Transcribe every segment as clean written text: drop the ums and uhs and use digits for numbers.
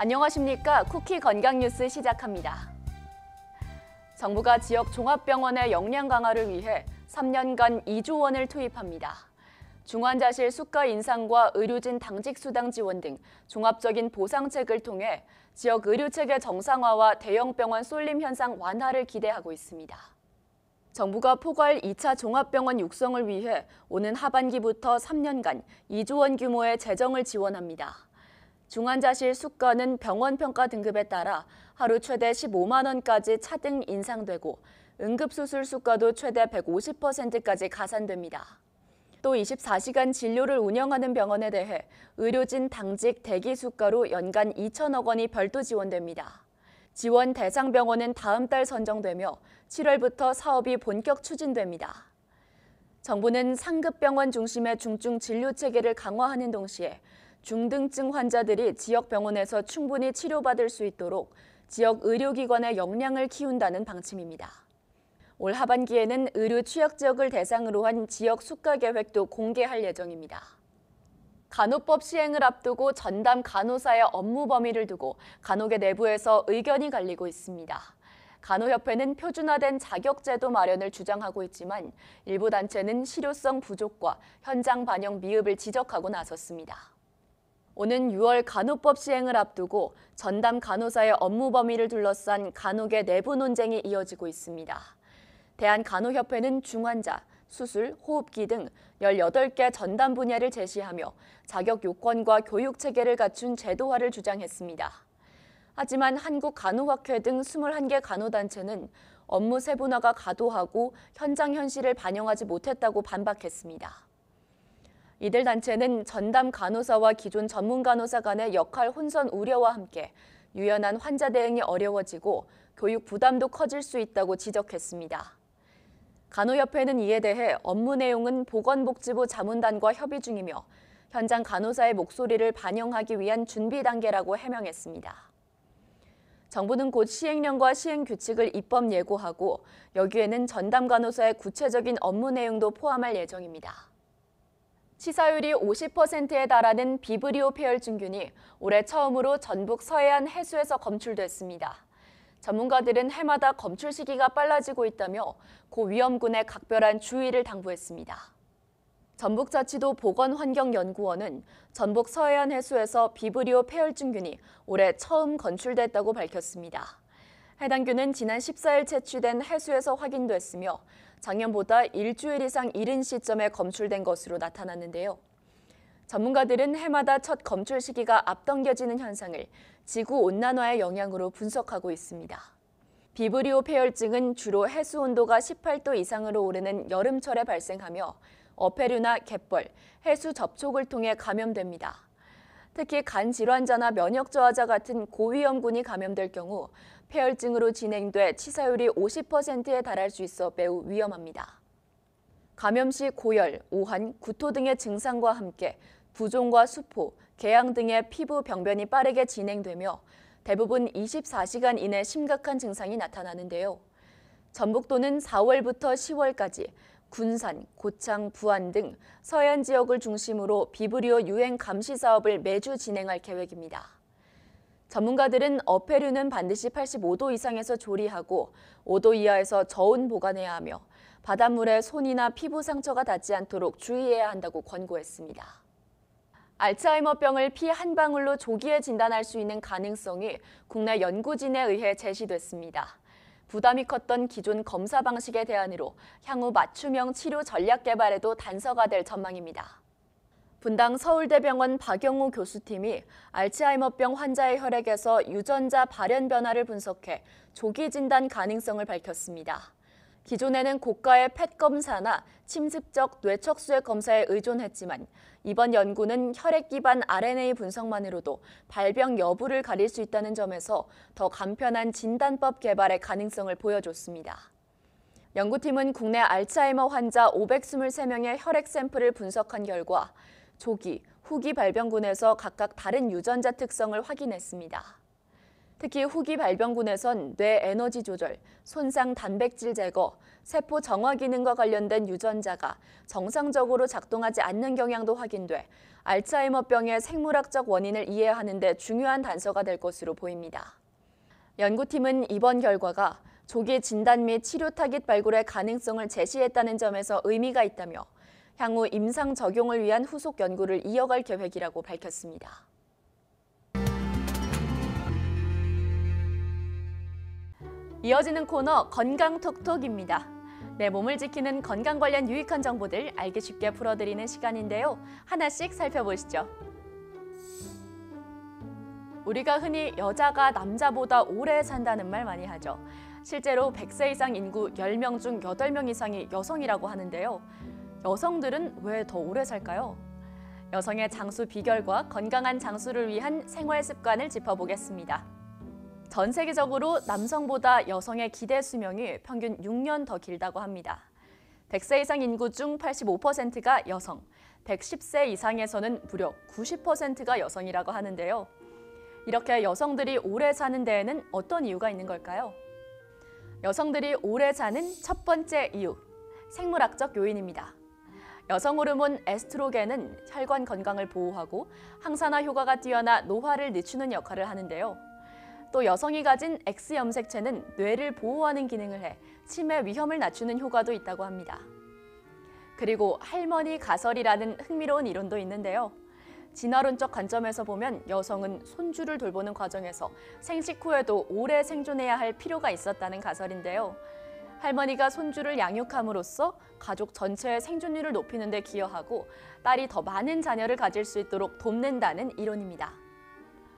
안녕하십니까. 쿠키 건강 뉴스 시작합니다. 정부가 지역 종합병원의 역량 강화를 위해 3년간 2조 원을 투입합니다. 중환자실 수가 인상과 의료진 당직 수당 지원 등 종합적인 보상책을 통해 지역 의료체계 정상화와 대형병원 쏠림 현상 완화를 기대하고 있습니다. 정부가 포괄 2차 종합병원 육성을 위해 오는 하반기부터 3년간 2조 원 규모의 재정을 지원합니다. 중환자실 수가는 병원 평가 등급에 따라 하루 최대 15만 원까지 차등 인상되고 응급수술 수가도 최대 150%까지 가산됩니다. 또 24시간 진료를 운영하는 병원에 대해 의료진 당직 대기 수가로 연간 2천억 원이 별도 지원됩니다. 지원 대상 병원은 다음 달 선정되며 7월부터 사업이 본격 추진됩니다. 정부는 상급병원 중심의 중증 진료 체계를 강화하는 동시에 중등증 환자들이 지역 병원에서 충분히 치료받을 수 있도록 지역 의료기관의 역량을 키운다는 방침입니다. 올 하반기에는 의료 취약 지역을 대상으로 한 지역 수가 계획도 공개할 예정입니다. 간호법 시행을 앞두고 전담 간호사의 업무 범위를 두고 간호계 내부에서 의견이 갈리고 있습니다. 간호협회는 표준화된 자격제도 마련을 주장하고 있지만 일부 단체는 실효성 부족과 현장 반영 미흡을 지적하고 나섰습니다. 오는 6월 간호법 시행을 앞두고 전담 간호사의 업무 범위를 둘러싼 간호계 내부 논쟁이 이어지고 있습니다. 대한간호협회는 중환자, 수술, 호흡기 등 18개 전담 분야를 제시하며 자격 요건과 교육 체계를 갖춘 제도화를 주장했습니다. 하지만 한국간호학회 등 21개 간호단체는 업무 세분화가 과도하고 현장 현실을 반영하지 못했다고 반박했습니다. 이들 단체는 전담 간호사와 기존 전문 간호사 간의 역할 혼선 우려와 함께 유연한 환자 대응이 어려워지고 교육 부담도 커질 수 있다고 지적했습니다. 간호협회는 이에 대해 업무 내용은 보건복지부 자문단과 협의 중이며 현장 간호사의 목소리를 반영하기 위한 준비 단계라고 해명했습니다. 정부는 곧 시행령과 시행규칙을 입법 예고하고 여기에는 전담 간호사의 구체적인 업무 내용도 포함할 예정입니다. 치사율이 50%에 달하는 비브리오 폐혈증균이 올해 처음으로 전북 서해안 해수에서 검출됐습니다. 전문가들은 해마다 검출 시기가 빨라지고 있다며 고위험군에 각별한 주의를 당부했습니다. 전북자치도 보건환경연구원은 전북 서해안 해수에서 비브리오 폐혈증균이 올해 처음 검출됐다고 밝혔습니다. 해당 균은 지난 14일 채취된 해수에서 확인됐으며 작년보다 일주일 이상 이른 시점에 검출된 것으로 나타났는데요. 전문가들은 해마다 첫 검출 시기가 앞당겨지는 현상을 지구온난화의 영향으로 분석하고 있습니다. 비브리오 폐혈증은 주로 해수 온도가 18도 이상으로 오르는 여름철에 발생하며 어패류나 갯벌, 해수 접촉을 통해 감염됩니다. 특히 간 질환자나 면역 저하자 같은 고위험군이 감염될 경우 폐혈증으로 진행돼 치사율이 50%에 달할 수 있어 매우 위험합니다. 감염 시 고열, 오한, 구토 등의 증상과 함께 부종과 수포, 궤양 등의 피부 병변이 빠르게 진행되며 대부분 24시간 이내 심각한 증상이 나타나는데요. 전북도는 4월부터 10월까지 군산, 고창, 부안 등 서해안 지역을 중심으로 비브리오 유행 감시 사업을 매주 진행할 계획입니다. 전문가들은 어패류는 반드시 85도 이상에서 조리하고 5도 이하에서 저온 보관해야 하며 바닷물에 손이나 피부 상처가 닿지 않도록 주의해야 한다고 권고했습니다. 알츠하이머병을 피 한 방울로 조기에 진단할 수 있는 가능성이 국내 연구진에 의해 제시됐습니다. 부담이 컸던 기존 검사 방식의 대안으로 향후 맞춤형 치료 전략 개발에도 단서가 될 전망입니다. 분당 서울대병원 박영우 교수팀이 알츠하이머병 환자의 혈액에서 유전자 발현 변화를 분석해 조기 진단 가능성을 밝혔습니다. 기존에는 고가의 펫 검사나 침습적 뇌척수의 검사에 의존했지만 이번 연구는 혈액 기반 RNA 분석만으로도 발병 여부를 가릴 수 있다는 점에서 더 간편한 진단법 개발의 가능성을 보여줬습니다. 연구팀은 국내 알츠하이머 환자 523명의 혈액 샘플을 분석한 결과 조기, 후기 발병군에서 각각 다른 유전자 특성을 확인했습니다. 특히 후기 발병군에선 뇌 에너지 조절, 손상 단백질 제거, 세포 정화 기능과 관련된 유전자가 정상적으로 작동하지 않는 경향도 확인돼 알츠하이머병의 생물학적 원인을 이해하는 데 중요한 단서가 될 것으로 보입니다. 연구팀은 이번 결과가 조기 진단 및 치료 타깃 발굴의 가능성을 제시했다는 점에서 의미가 있다며 향후 임상 적용을 위한 후속 연구를 이어갈 계획이라고 밝혔습니다. 이어지는 코너 건강 톡톡입니다. 내 몸을 지키는 건강 관련 유익한 정보들 알기 쉽게 풀어드리는 시간인데요. 하나씩 살펴보시죠. 우리가 흔히 여자가 남자보다 오래 산다는 말 많이 하죠. 실제로 100세 이상 인구 10명 중 8명 이상이 여성이라고 하는데요. 여성들은 왜 더 오래 살까요? 여성의 장수 비결과 건강한 장수를 위한 생활 습관을 짚어보겠습니다. 전 세계적으로 남성보다 여성의 기대 수명이 평균 6년 더 길다고 합니다. 100세 이상 인구 중 85%가 여성, 110세 이상에서는 무려 90%가 여성이라고 하는데요. 이렇게 여성들이 오래 사는 데에는 어떤 이유가 있는 걸까요? 여성들이 오래 사는 첫 번째 이유, 생물학적 요인입니다. 여성 호르몬 에스트로겐은 혈관 건강을 보호하고 항산화 효과가 뛰어나 노화를 늦추는 역할을 하는데요. 또 여성이 가진 X염색체는 뇌를 보호하는 기능을 해 치매 위험을 낮추는 효과도 있다고 합니다. 그리고 할머니 가설이라는 흥미로운 이론도 있는데요. 진화론적 관점에서 보면 여성은 손주를 돌보는 과정에서 생식 후에도 오래 생존해야 할 필요가 있었다는 가설인데요. 할머니가 손주를 양육함으로써 가족 전체의 생존율을 높이는 데 기여하고 딸이 더 많은 자녀를 가질 수 있도록 돕는다는 이론입니다.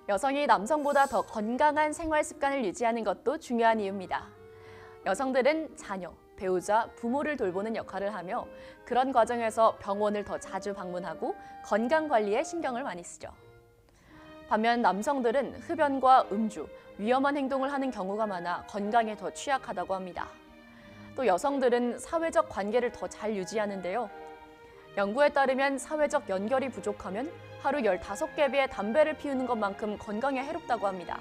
여성이 남성보다 더 건강한 생활 습관을 유지하는 것도 중요한 이유입니다. 여성들은 자녀, 배우자, 부모를 돌보는 역할을 하며 그런 과정에서 병원을 더 자주 방문하고 건강 관리에 신경을 많이 쓰죠. 반면 남성들은 흡연과 음주, 위험한 행동을 하는 경우가 많아 건강에 더 취약하다고 합니다. 또 여성들은 사회적 관계를 더 잘 유지하는데요. 연구에 따르면 사회적 연결이 부족하면 하루 15개비의 담배를 피우는 것만큼 건강에 해롭다고 합니다.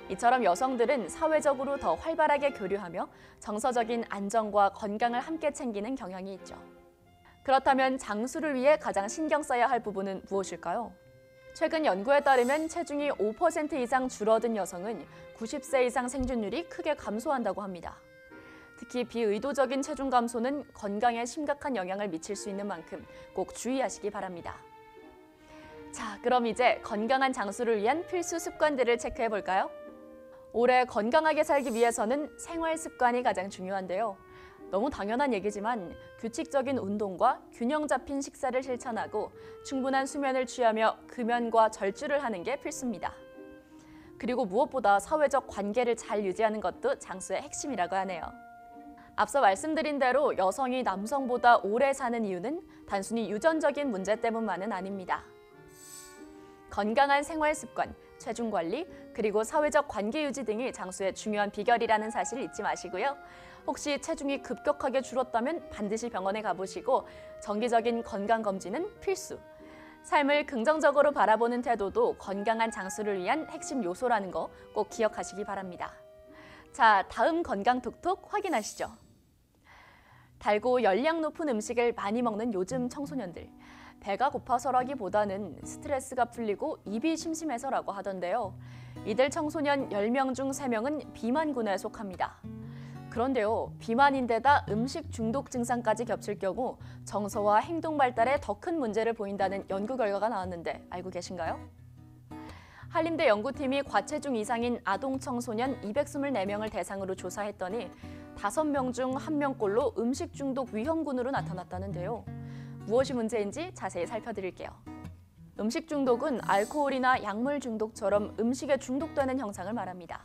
이처럼 여성들은 사회적으로 더 활발하게 교류하며 정서적인 안정과 건강을 함께 챙기는 경향이 있죠. 그렇다면 장수를 위해 가장 신경 써야 할 부분은 무엇일까요? 최근 연구에 따르면 체중이 5% 이상 줄어든 여성은 90세 이상 생존율이 크게 감소한다고 합니다. 특히 비의도적인 체중 감소는 건강에 심각한 영향을 미칠 수 있는 만큼 꼭 주의하시기 바랍니다. 자, 그럼 이제 건강한 장수를 위한 필수 습관들을 체크해 볼까요? 오래 건강하게 살기 위해서는 생활 습관이 가장 중요한데요. 너무 당연한 얘기지만 규칙적인 운동과 균형 잡힌 식사를 실천하고 충분한 수면을 취하며 금연과 절주를 하는 게 필수입니다. 그리고 무엇보다 사회적 관계를 잘 유지하는 것도 장수의 핵심이라고 하네요. 앞서 말씀드린 대로 여성이 남성보다 오래 사는 이유는 단순히 유전적인 문제 때문만은 아닙니다. 건강한 생활 습관, 체중 관리, 그리고 사회적 관계 유지 등이 장수의 중요한 비결이라는 사실을 잊지 마시고요. 혹시 체중이 급격하게 줄었다면 반드시 병원에 가보시고 정기적인 건강검진은 필수. 삶을 긍정적으로 바라보는 태도도 건강한 장수를 위한 핵심 요소라는 거 꼭 기억하시기 바랍니다. 자, 다음 건강 톡톡 확인하시죠. 달고 열량 높은 음식을 많이 먹는 요즘 청소년들. 배가 고파서라기보다는 스트레스가 풀리고 입이 심심해서라고 하던데요. 이들 청소년 10명 중 3명은 비만군에 속합니다. 그런데요, 비만인데다 음식 중독 증상까지 겹칠 경우 정서와 행동 발달에 더 큰 문제를 보인다는 연구 결과가 나왔는데 알고 계신가요? 한림대 연구팀이 과체중 이상인 아동 청소년 224명을 대상으로 조사했더니 5명 중 1명꼴로 음식 중독 위험군으로 나타났다는데요. 무엇이 문제인지 자세히 살펴드릴게요. 음식 중독은 알코올이나 약물 중독처럼 음식에 중독되는 형상을 말합니다.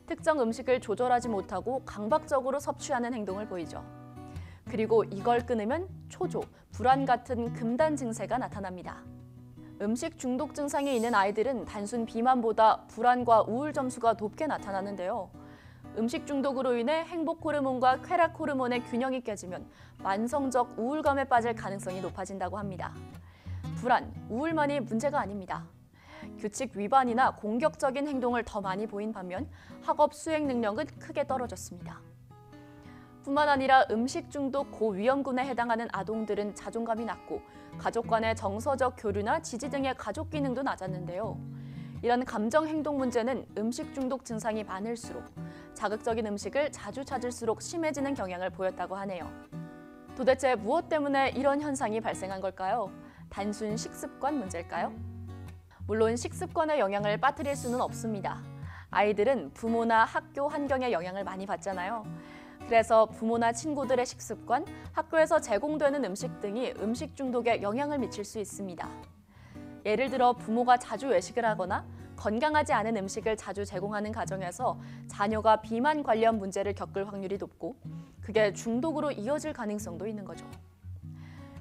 특정 음식을 조절하지 못하고 강박적으로 섭취하는 행동을 보이죠. 그리고 이걸 끊으면 초조, 불안 같은 금단 증세가 나타납니다. 음식 중독 증상이 있는 아이들은 단순 비만보다 불안과 우울 점수가 높게 나타나는데요. 음식 중독으로 인해 행복 호르몬과 쾌락 호르몬의 균형이 깨지면 만성적 우울감에 빠질 가능성이 높아진다고 합니다. 불안, 우울만이 문제가 아닙니다. 규칙 위반이나 공격적인 행동을 더 많이 보인 반면 학업 수행 능력은 크게 떨어졌습니다. 뿐만 아니라 음식 중독 고위험군에 해당하는 아동들은 자존감이 낮고 가족 간의 정서적 교류나 지지 등의 가족 기능도 낮았는데요. 이런 감정 행동 문제는 음식 중독 증상이 많을수록 자극적인 음식을 자주 찾을수록 심해지는 경향을 보였다고 하네요. 도대체 무엇 때문에 이런 현상이 발생한 걸까요? 단순 식습관 문제일까요? 물론 식습관의 영향을 빠뜨릴 수는 없습니다. 아이들은 부모나 학교 환경의 영향을 많이 받잖아요. 그래서 부모나 친구들의 식습관, 학교에서 제공되는 음식 등이 음식 중독에 영향을 미칠 수 있습니다. 예를 들어 부모가 자주 외식을 하거나 건강하지 않은 음식을 자주 제공하는 가정에서 자녀가 비만 관련 문제를 겪을 확률이 높고 그게 중독으로 이어질 가능성도 있는 거죠.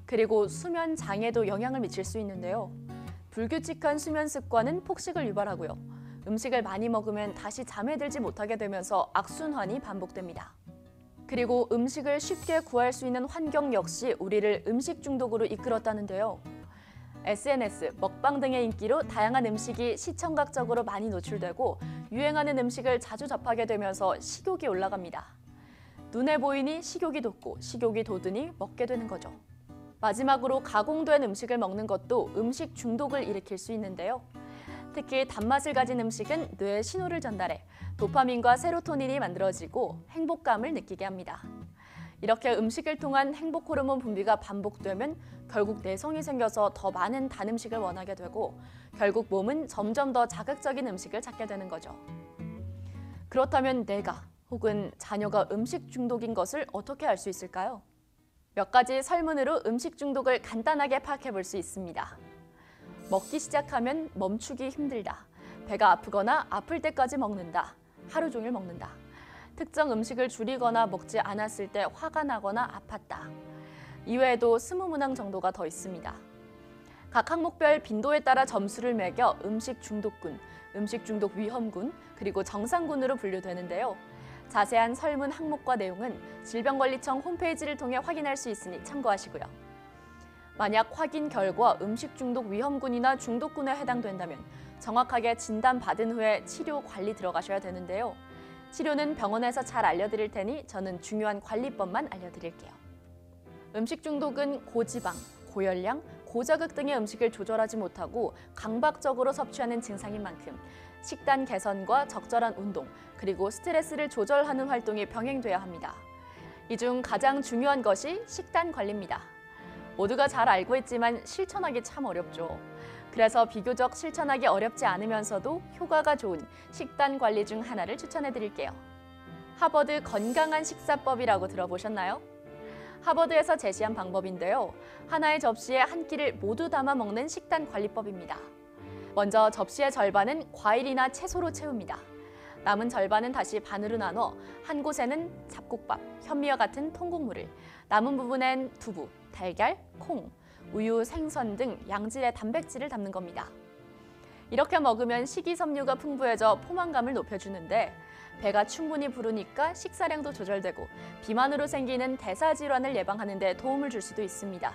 그리고 수면 장애도 영향을 미칠 수 있는데요. 불규칙한 수면 습관은 폭식을 유발하고요. 음식을 많이 먹으면 다시 잠에 들지 못하게 되면서 악순환이 반복됩니다. 그리고 음식을 쉽게 구할 수 있는 환경 역시 우리를 음식 중독으로 이끌었다는데요. SNS, 먹방 등의 인기로 다양한 음식이 시청각적으로 많이 노출되고 유행하는 음식을 자주 접하게 되면서 식욕이 올라갑니다. 눈에 보이니 식욕이 돋고 식욕이 돋으니 먹게 되는 거죠. 마지막으로 가공된 음식을 먹는 것도 음식 중독을 일으킬 수 있는데요. 특히 단맛을 가진 음식은 뇌에 신호를 전달해 도파민과 세로토닌이 만들어지고 행복감을 느끼게 합니다. 이렇게 음식을 통한 행복 호르몬 분비가 반복되면 결국 내성이 생겨서 더 많은 단 음식을 원하게 되고 결국 몸은 점점 더 자극적인 음식을 찾게 되는 거죠. 그렇다면 내가 혹은 자녀가 음식 중독인 것을 어떻게 알 수 있을까요? 몇 가지 설문으로 음식 중독을 간단하게 파악해 볼 수 있습니다. 먹기 시작하면 멈추기 힘들다. 배가 아프거나 아플 때까지 먹는다. 하루 종일 먹는다. 특정 음식을 줄이거나 먹지 않았을 때 화가 나거나 아팠다. 이외에도 20문항 정도가 더 있습니다. 각 항목별 빈도에 따라 점수를 매겨 음식 중독군, 음식 중독 위험군, 그리고 정상군으로 분류되는데요. 자세한 설문 항목과 내용은 질병관리청 홈페이지를 통해 확인할 수 있으니 참고하시고요. 만약 확인 결과 음식 중독 위험군이나 중독군에 해당된다면 정확하게 진단받은 후에 치료 관리 들어가셔야 되는데요. 치료는 병원에서 잘 알려드릴 테니 저는 중요한 관리법만 알려드릴게요. 음식 중독은 고지방, 고열량, 고자극 등의 음식을 조절하지 못하고 강박적으로 섭취하는 증상인 만큼 식단 개선과 적절한 운동, 그리고 스트레스를 조절하는 활동이 병행돼야 합니다. 이 중 가장 중요한 것이 식단 관리입니다. 모두가 잘 알고 있지만 실천하기 참 어렵죠. 그래서 비교적 실천하기 어렵지 않으면서도 효과가 좋은 식단 관리 중 하나를 추천해 드릴게요. 하버드 건강한 식사법이라고 들어보셨나요? 하버드에서 제시한 방법인데요. 하나의 접시에 한 끼를 모두 담아 먹는 식단 관리법입니다. 먼저 접시의 절반은 과일이나 채소로 채웁니다. 남은 절반은 다시 반으로 나눠 한 곳에는 잡곡밥, 현미와 같은 통곡물을, 남은 부분엔 두부, 달걀, 콩, 우유, 생선 등 양질의 단백질을 담는 겁니다. 이렇게 먹으면 식이섬유가 풍부해져 포만감을 높여주는데 배가 충분히 부르니까 식사량도 조절되고 비만으로 생기는 대사질환을 예방하는 데 도움을 줄 수도 있습니다.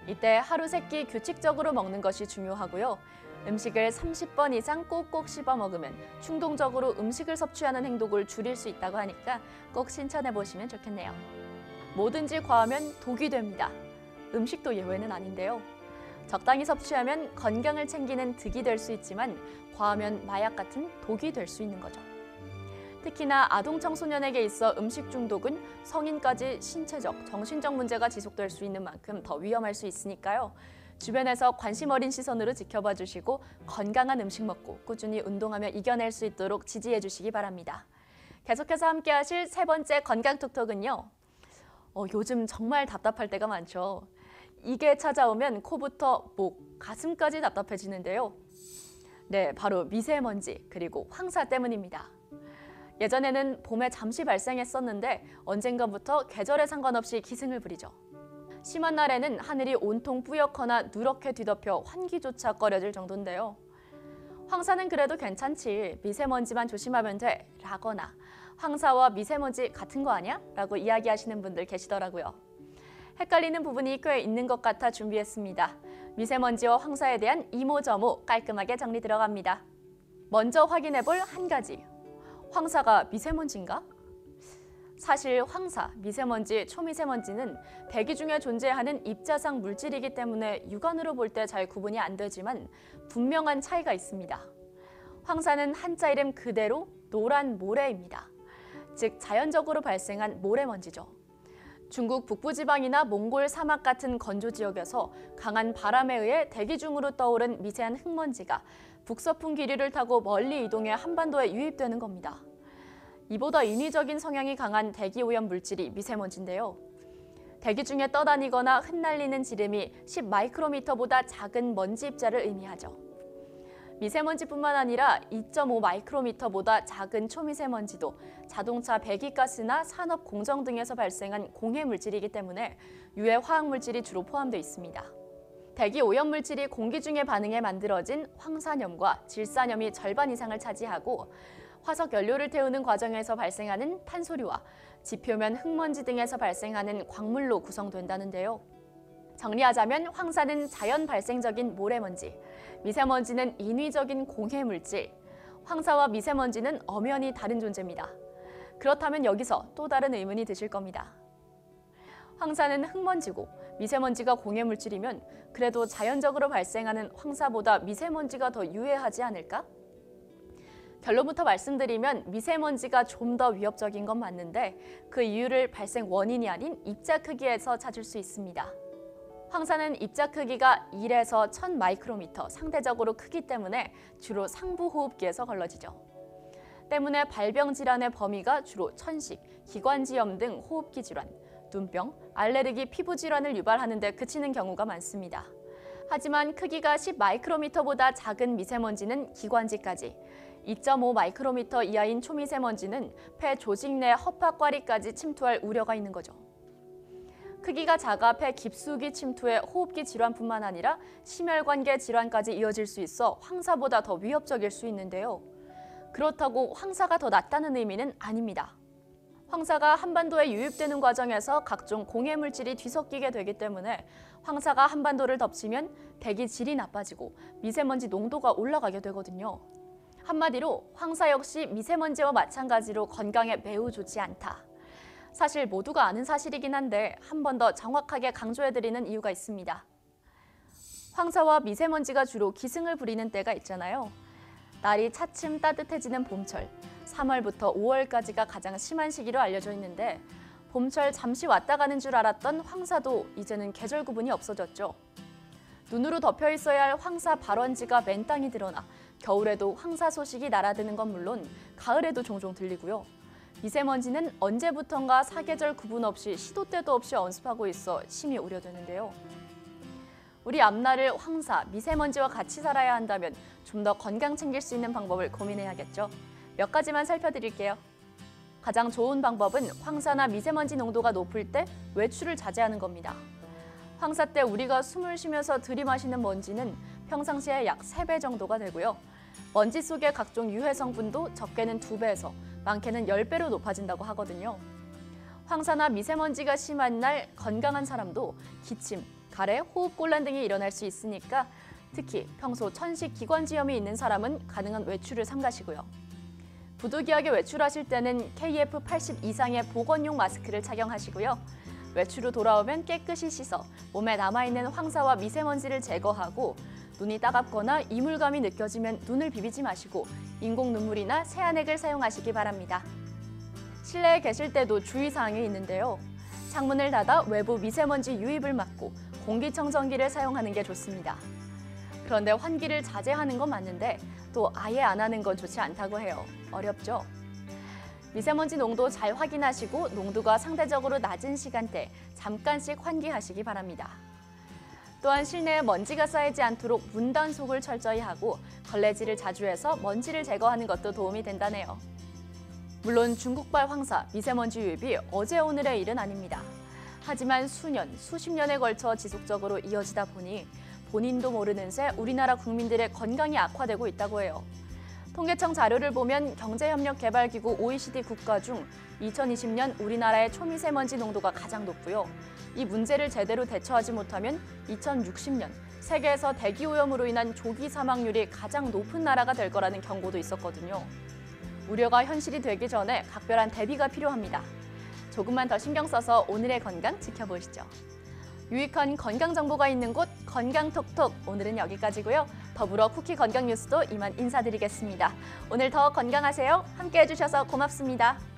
이때 하루 3끼 규칙적으로 먹는 것이 중요하고요. 음식을 30번 이상 꼭꼭 씹어 먹으면 충동적으로 음식을 섭취하는 행동을 줄일 수 있다고 하니까 꼭 실천해 보시면 좋겠네요. 뭐든지 과하면 독이 됩니다. 음식도 예외는 아닌데요. 적당히 섭취하면 건강을 챙기는 득이 될 수 있지만 과하면 마약 같은 독이 될 수 있는 거죠. 특히나 아동 청소년에게 있어 음식 중독은 성인까지 신체적, 정신적 문제가 지속될 수 있는 만큼 더 위험할 수 있으니까요. 주변에서 관심 어린 시선으로 지켜봐 주시고 건강한 음식 먹고 꾸준히 운동하며 이겨낼 수 있도록 지지해 주시기 바랍니다. 계속해서 함께 하실 3번째 건강 톡톡은요. 요즘 정말 답답할 때가 많죠. 이게 찾아오면 코부터 목, 가슴까지 답답해지는데요. 네, 바로 미세먼지 그리고 황사 때문입니다. 예전에는 봄에 잠시 발생했었는데 언젠가부터 계절에 상관없이 기승을 부리죠. 심한 날에는 하늘이 온통 뿌옇거나 누렇게 뒤덮여 환기조차 꺼려질 정도인데요. 황사는 그래도 괜찮지, 미세먼지만 조심하면 돼 라거나 황사와 미세먼지 같은 거 아니야? 라고 이야기하시는 분들 계시더라고요. 헷갈리는 부분이 꽤 있는 것 같아 준비했습니다. 미세먼지와 황사에 대한 이모저모 깔끔하게 정리 들어갑니다. 먼저 확인해볼 한 가지. 황사가 미세먼지인가? 사실 황사, 미세먼지, 초미세먼지는 대기 중에 존재하는 입자상 물질이기 때문에 육안으로 볼 때 잘 구분이 안 되지만 분명한 차이가 있습니다. 황사는 한자 이름 그대로 노란 모래입니다. 즉 자연적으로 발생한 모래먼지죠. 중국 북부지방이나 몽골 사막 같은 건조 지역에서 강한 바람에 의해 대기 중으로 떠오른 미세한 흙먼지가 북서풍 기류를 타고 멀리 이동해 한반도에 유입되는 겁니다. 이보다 인위적인 성향이 강한 대기오염 물질이 미세먼지인데요. 대기 중에 떠다니거나 흩날리는 지름이 10마이크로미터보다 작은 먼지 입자를 의미하죠. 미세먼지뿐만 아니라 2.5마이크로미터보다 작은 초미세먼지도 자동차 배기가스나 산업 공정 등에서 발생한 공해 물질이기 때문에 유해 화학 물질이 주로 포함되어 있습니다. 대기 오염 물질이 공기 중에 반응해 만들어진 황산염과 질산염이 절반 이상을 차지하고 화석 연료를 태우는 과정에서 발생하는 탄소류와 지표면 흙먼지 등에서 발생하는 광물로 구성된다는데요. 정리하자면 황사는 자연 발생적인 모래먼지, 미세먼지는 인위적인 공해 물질, 황사와 미세먼지는 엄연히 다른 존재입니다. 그렇다면 여기서 또 다른 의문이 드실 겁니다. 황사는 흙먼지고 미세먼지가 공해 물질이면 그래도 자연적으로 발생하는 황사보다 미세먼지가 더 유해하지 않을까? 결론부터 말씀드리면 미세먼지가 좀 더 위협적인 건 맞는데 그 이유를 발생 원인이 아닌 입자 크기에서 찾을 수 있습니다. 황사는 입자 크기가 1에서 1000 마이크로미터 상대적으로 크기 때문에 주로 상부 호흡기에서 걸러지죠. 때문에 발병 질환의 범위가 주로 천식, 기관지염 등 호흡기 질환, 눈병, 알레르기, 피부 질환을 유발하는 데 그치는 경우가 많습니다. 하지만 크기가 10 마이크로미터보다 작은 미세먼지는 기관지까지, 2.5 마이크로미터 이하인 초미세먼지는 폐 조직 내 허파과리까지 침투할 우려가 있는 거죠. 크기가 작아 폐 깊숙이 침투해 호흡기 질환뿐만 아니라 심혈관계 질환까지 이어질 수 있어 황사보다 더 위협적일 수 있는데요. 그렇다고 황사가 더 낫다는 의미는 아닙니다. 황사가 한반도에 유입되는 과정에서 각종 공해 물질이 뒤섞이게 되기 때문에 황사가 한반도를 덮치면 대기 질이 나빠지고 미세먼지 농도가 올라가게 되거든요. 한마디로 황사 역시 미세먼지와 마찬가지로 건강에 매우 좋지 않다. 사실 모두가 아는 사실이긴 한데 한 번 더 정확하게 강조해드리는 이유가 있습니다. 황사와 미세먼지가 주로 기승을 부리는 때가 있잖아요. 날이 차츰 따뜻해지는 봄철, 3월부터 5월까지가 가장 심한 시기로 알려져 있는데 봄철 잠시 왔다 가는 줄 알았던 황사도 이제는 계절 구분이 없어졌죠. 눈으로 덮여 있어야 할 황사 발원지가 맨땅이 드러나 겨울에도 황사 소식이 날아드는 건 물론 가을에도 종종 들리고요. 미세먼지는 언제부턴가 사계절 구분 없이 시도 때도 없이 언습하고 있어 심히 우려되는데요. 우리 앞날을 황사, 미세먼지와 같이 살아야 한다면 좀 더 건강 챙길 수 있는 방법을 고민해야겠죠. 몇 가지만 살펴드릴게요. 가장 좋은 방법은 황사나 미세먼지 농도가 높을 때 외출을 자제하는 겁니다. 황사 때 우리가 숨을 쉬면서 들이마시는 먼지는 평상시에 약 3배 정도가 되고요. 먼지 속의 각종 유해 성분도 적게는 2배에서 많게는 10배로 높아진다고 하거든요. 황사나 미세먼지가 심한 날 건강한 사람도 기침, 가래, 호흡곤란 등이 일어날 수 있으니까 특히 평소 천식 기관지염이 있는 사람은 가능한 외출을 삼가시고요. 부득이하게 외출하실 때는 KF80 이상의 보건용 마스크를 착용하시고요. 외출 후 돌아오면 깨끗이 씻어 몸에 남아있는 황사와 미세먼지를 제거하고 눈이 따갑거나 이물감이 느껴지면 눈을 비비지 마시고 인공 눈물이나 세안액을 사용하시기 바랍니다. 실내에 계실 때도 주의사항이 있는데요. 창문을 닫아 외부 미세먼지 유입을 막고 공기청정기를 사용하는 게 좋습니다. 그런데 환기를 자제하는 건 맞는데 또 아예 안 하는 건 좋지 않다고 해요. 어렵죠? 미세먼지 농도 잘 확인하시고 농도가 상대적으로 낮은 시간대 잠깐씩 환기하시기 바랍니다. 또한 실내에 먼지가 쌓이지 않도록 문단속을 철저히 하고 걸레질을 자주 해서 먼지를 제거하는 것도 도움이 된다네요. 물론 중국발 황사, 미세먼지 유입이 어제 오늘의 일은 아닙니다. 하지만 수년, 수십 년에 걸쳐 지속적으로 이어지다 보니 본인도 모르는 새 우리나라 국민들의 건강이 악화되고 있다고 해요. 통계청 자료를 보면 경제협력개발기구 OECD 국가 중 2020년 우리나라의 초미세먼지 농도가 가장 높고요. 이 문제를 제대로 대처하지 못하면 2060년 세계에서 대기오염으로 인한 조기 사망률이 가장 높은 나라가 될 거라는 경고도 있었거든요. 우려가 현실이 되기 전에 각별한 대비가 필요합니다. 조금만 더 신경 써서 오늘의 건강 지켜보시죠. 유익한 건강 정보가 있는 곳 건강톡톡, 오늘은 여기까지고요. 더불어 쿠키 건강 뉴스도 이만 인사드리겠습니다. 오늘 더 건강하세요. 함께해 주셔서 고맙습니다.